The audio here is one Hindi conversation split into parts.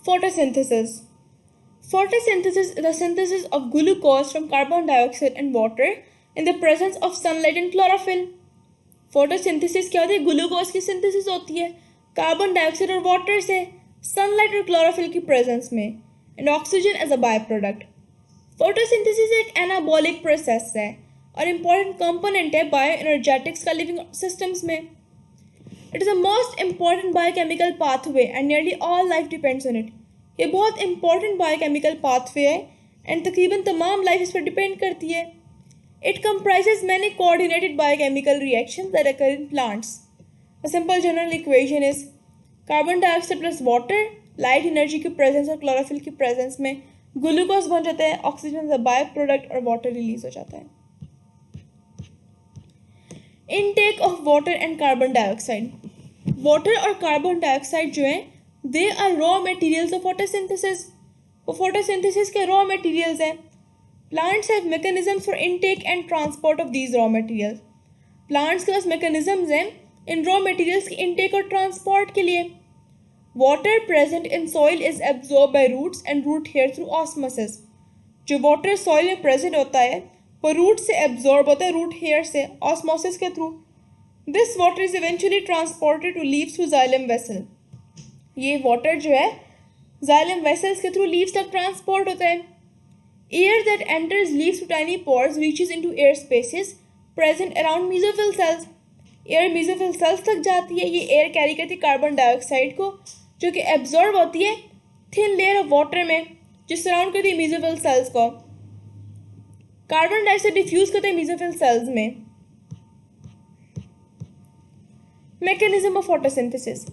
Photosynthesis. Photosynthesis is the synthesis of glucose from carbon dioxide and water in the presence of sunlight and chlorophyll. Photosynthesis क्या होती है? ग्लूकोज की सिंथेसिस होती है कार्बन डाइऑक्साइड और वाटर से सनलाइट और क्लोरोफिल की प्रेजेंस में and oxygen as a by product. Photosynthesis एक एनाबॉलिक प्रोसेस है और इम्पॉर्टेंट कंपोनेंट है बायो एनर्जेटिक्स का लिविंग सिस्टम्स में. It is the most important biochemical pathway and nearly all life depends on it. ये बहुत इंपॉर्टेंट बायोकेमिकल पाथवे है एंड तकरीबन तमाम लाइफ इस पर डिपेंड करती है. It comprises many coordinated biochemical reactions that occur in plants. A simple general equation is carbon dioxide plus water, light energy की presence और chlorophyll की presence में ग्लूकोज बन जाता है, ऑक्सीजन का बाय प्रोडक्ट और वाटर रिलीज हो जाता है. Intake of water and carbon dioxide. Water और कार्बन डाइऑक्साइड जो है they are raw materials of photosynthesis. वो फोटोसिंथेसिस के रॉ मटेरियल्स हैं. Plants have mechanisms for intake and transport of these raw materials. Plants के पास mechanisms हैं इन raw materials की intake और transport के लिए. Water present in soil is absorbed by roots and root hair through osmosis. जो water soil में present होता है वो root से absorb होता है root hair से osmosis के through. This water is eventually transported to leaves through xylem vessel. ये water जो है xylem vessels के through leaves तक transport होता है. Air that enters leaves through tiny pores reaches into air spaces present around mesophyll cells. Air mesophyll cells तक जाती है. ये air कैरी करती है कार्बन डाइऑक्साइड को जो कि एब्जॉर्ब होती है थिन लेयर ऑफ वाटर में जो सराउंड करती है mesophyll cells को. कार्बन डाइऑक्साइड डिफ्यूज करते हैं mesophyll cells में. Mechanism of photosynthesis.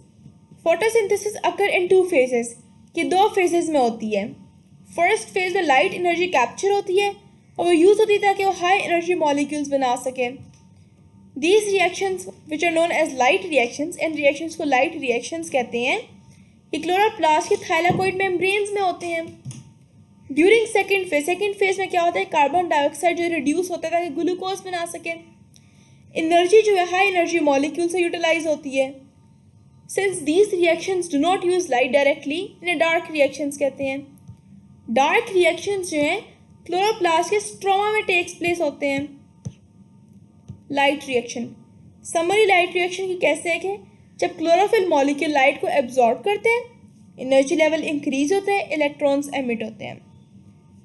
Photosynthesis occur in two phases. ये दो phases में होती है. फर्स्ट फेज में लाइट एनर्जी कैप्चर होती है और वो यूज़ होती है ताकि वो हाई एनर्जी मॉलिक्यूल्स बना सकें. These reactions which are known as light reactions, इन रिएक्शंस को लाइट रिएक्शंस कहते हैं. ये क्लोरोप्लास्ट के थाइलाकोइड मेम्ब्रेन्स में होते हैं. ड्यूरिंग सेकेंड फेज में क्या होता है? कार्बन डाइऑक्साइड जो रिड्यूस होता है ताकि ग्लूकोज बना सकें. एनर्जी जो है हाई एनर्जी मॉलिक्यूल से यूटिलाइज होती है. Since these reactions do not use light directly इन्हें डार्क रिएक्शंस कहते हैं. डार्क रिएक्शंस जो हैं क्लोरोप्लास्ट के स्ट्रोमा में टेक्स प्लेस होते हैं. Light reaction. Summary light reaction की कैसे है? जब क्लोरोफिल मॉलिक्यूल लाइट को एब्जॉर्ब करते हैं एनर्जी लेवल इंक्रीज होता है, इलेक्ट्रॉन्स एमिट होते हैं.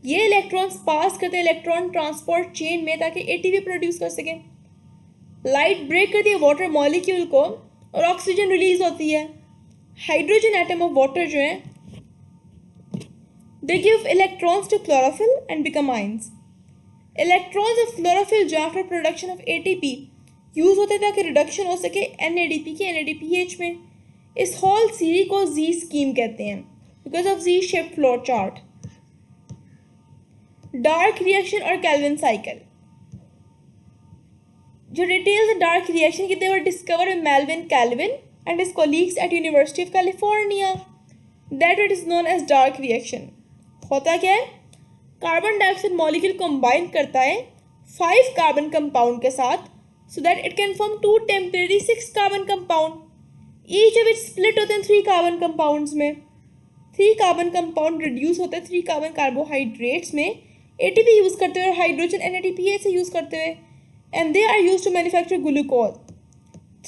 ये इलेक्ट्रॉन्स पास करते हैं इलेक्ट्रॉन ट्रांसपोर्ट चेन में ताकि एटीपी प्रोड्यूस कर सकें. लाइट ब्रेक करती है वाटर मॉलिक्यूल को और ऑक्सीजन रिलीज होती है. हाइड्रोजन एटम ऑफ वाटर जो है they give electrons to chlorophyll and become ions. Electrons of chlorophyll जो after production of ATP use होते हैं ताकि रिडक्शन हो सके NADP के NADPH में. इस होल सीरीज को Z स्कीम कहते हैं because of Z shape flow chart. Dark reaction और कैल्विन साइकिल. जो डिटेल्स डार्क रिएक्शन की they were discovered by Melvin Calvin and his colleagues at University of California. That it is known as dark reaction. होता क्या है? कार्बन डाइऑक्साइड मॉलिक्यूल कंबाइन करता है 5 कार्बन कंपाउंड के साथ so that it can form 2 temporary 6 carbon compound. Each of it split होते हैं 3 कार्बन कंपाउंड्स में. 3 कार्बन कंपाउंड रिड्यूस होते हैं 3 कार्बन कार्बोहाइड्रेट्स में एटीपी यूज़ करते हुए और हाइड्रोजन NADPH से यूज़ करते हुए and they are use to manufacture glucose.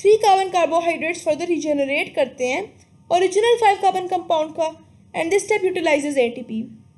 3 carbon carbohydrates further regenerate करते हैं ओरिजिनल 5 कार्बन कंपाउंड का and this step utilises ATP.